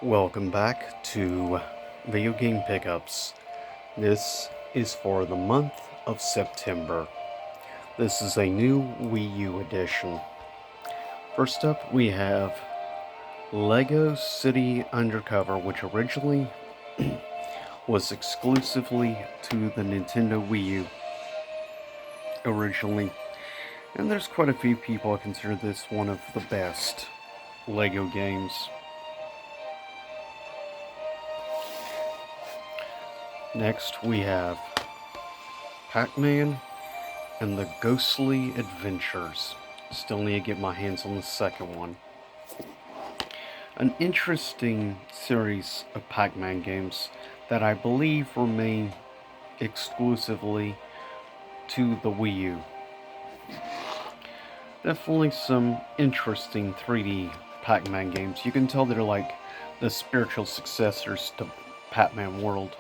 Welcome back to Video Game Pickups. This is for the month of September. This is a new Wii U edition. First up, we have Lego City Undercover, which originally was exclusively to the Nintendo Wii U. Originally, and there's quite a few people that consider this one of the best Lego games. Next, we have Pac-Man and the Ghostly Adventures. Still need to get my hands on the second one. An interesting series of Pac-Man games that I believe remain exclusively to the Wii U. Definitely some interesting 3D Pac-Man games. You can tell they're like the spiritual successors to Pac-Man World.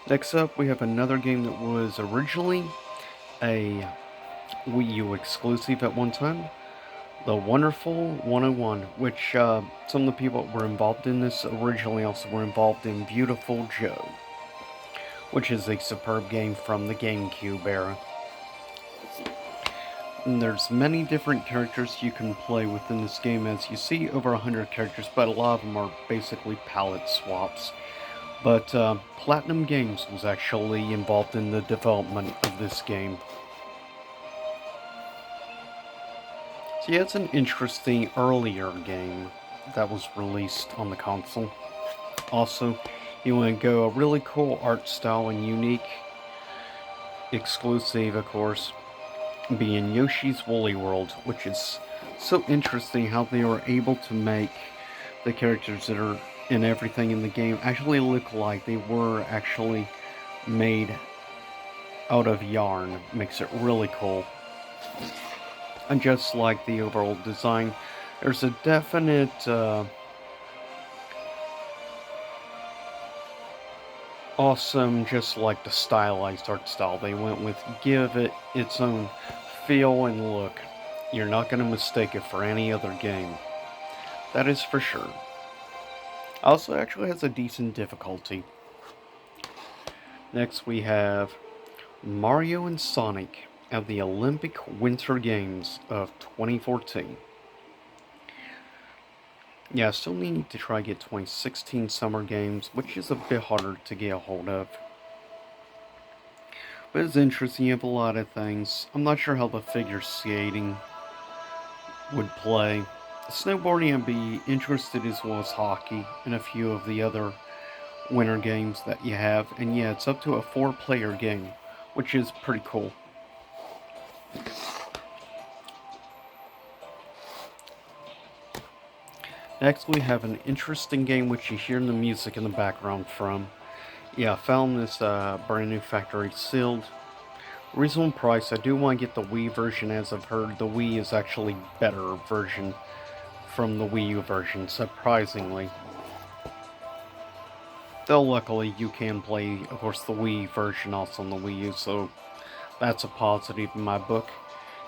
Next up, we have another game that was originally a Wii U exclusive at one time, The Wonderful 101, which some of the people that were involved in this originally also were involved in Beautiful Joe, which is a superb game from the GameCube era. And there's many different characters you can play within this game. As you see, over 100 characters, but a lot of them are basically palette swaps. But Platinum Games was actually involved in the development of this game. So yeah, it's an interesting earlier game that was released on the console. Also, you want to go a really cool art style and unique exclusive, of course, being Yoshi's Woolly World, which is so interesting how they were able to make the characters that are in everything in the game actually look like they were actually made out of yarn. Makes it really cool. And just like the overall design, there's a definite awesome, just like the stylized art style they went with. Give it its own feel and look. You're not going to mistake it for any other game. That is for sure. Also, actually has a decent difficulty. Next, we have Mario and Sonic at the Olympic Winter Games of 2014. Yeah, I still need to try to get 2016 Summer Games, which is a bit harder to get a hold of. But it's interesting, you have a lot of things. I'm not sure how the figure skating would play. Snowboarding, I'd be interested as well as hockey and a few of the other winter games that you have. And yeah, it's up to a 4-player game, which is pretty cool. Next, we have an interesting game which you hear the music in the background from. Yeah, I found this brand new factory sealed. Reasonable price. I do want to get the Wii version, as I've heard the Wii is actually better version from the Wii U version, surprisingly. Though luckily you can play, of course, the Wii version also on the Wii U, so that's a positive in my book.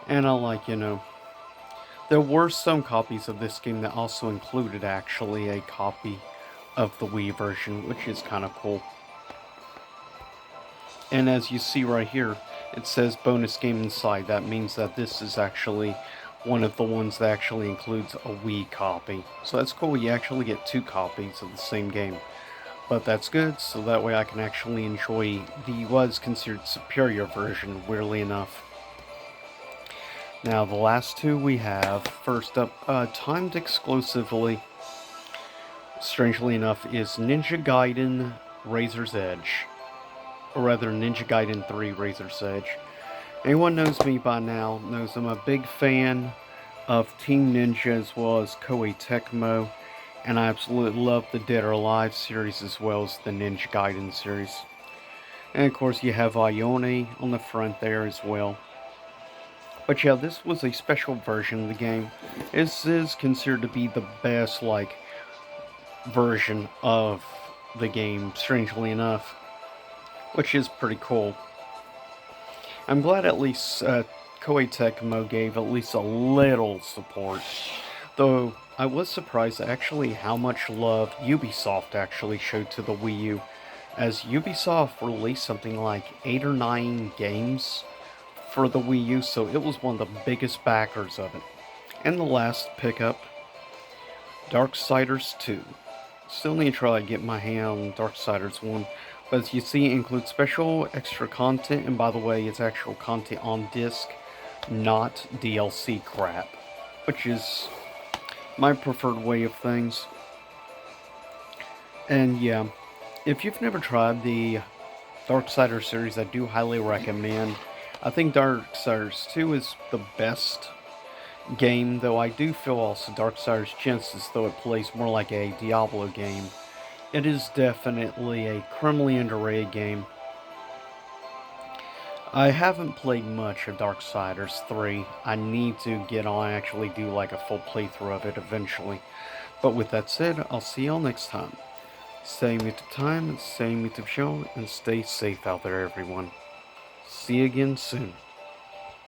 And I like, there were some copies of this game that also included actually a copy of the Wii version, which is kind of cool. And as you see right here, it says bonus game inside. That means that this is actually one of the ones that actually includes a Wii copy. So that's cool, you actually get 2 copies of the same game. But that's good, so that way I can actually enjoy the was considered superior version, weirdly enough. Now the last 2 we have, first up, timed exclusively, strangely enough, is Ninja Gaiden Razor's Edge. Or rather, Ninja Gaiden 3 Razor's Edge. Anyone knows me by now knows I'm a big fan of Team Ninja as well as Koei Tecmo, and I absolutely love the Dead or Alive series as well as the Ninja Gaiden series. And of course you have Ione on the front there as well. But yeah, this was a special version of the game. This is considered to be the best, version of the game, strangely enough, which is pretty cool. I'm glad at least Koei Tecmo gave at least a little support, though I was surprised actually how much love Ubisoft actually showed to the Wii U, as Ubisoft released something like 8 or 9 games for the Wii U, so it was one of the biggest backers of it. And the last pickup, Darksiders 2. Still need to try to get my hand on Darksiders 1, but as you see, it includes special extra content, and by the way, it's actual content on disc, not DLC crap, which is my preferred way of things. And yeah, if you've never tried the Darksiders series, I do highly recommend. I think Darksiders 2 is the best game, though I do feel also Darksiders Genesis, though it plays more like a Diablo game. It is definitely a criminally underrated game. I haven't played much of Darksiders 3. I need to get on and actually do like a full playthrough of it eventually. But with that said, I'll see y'all next time. Same YouTube time, same YouTube show, and stay safe out there, everyone. See you again soon.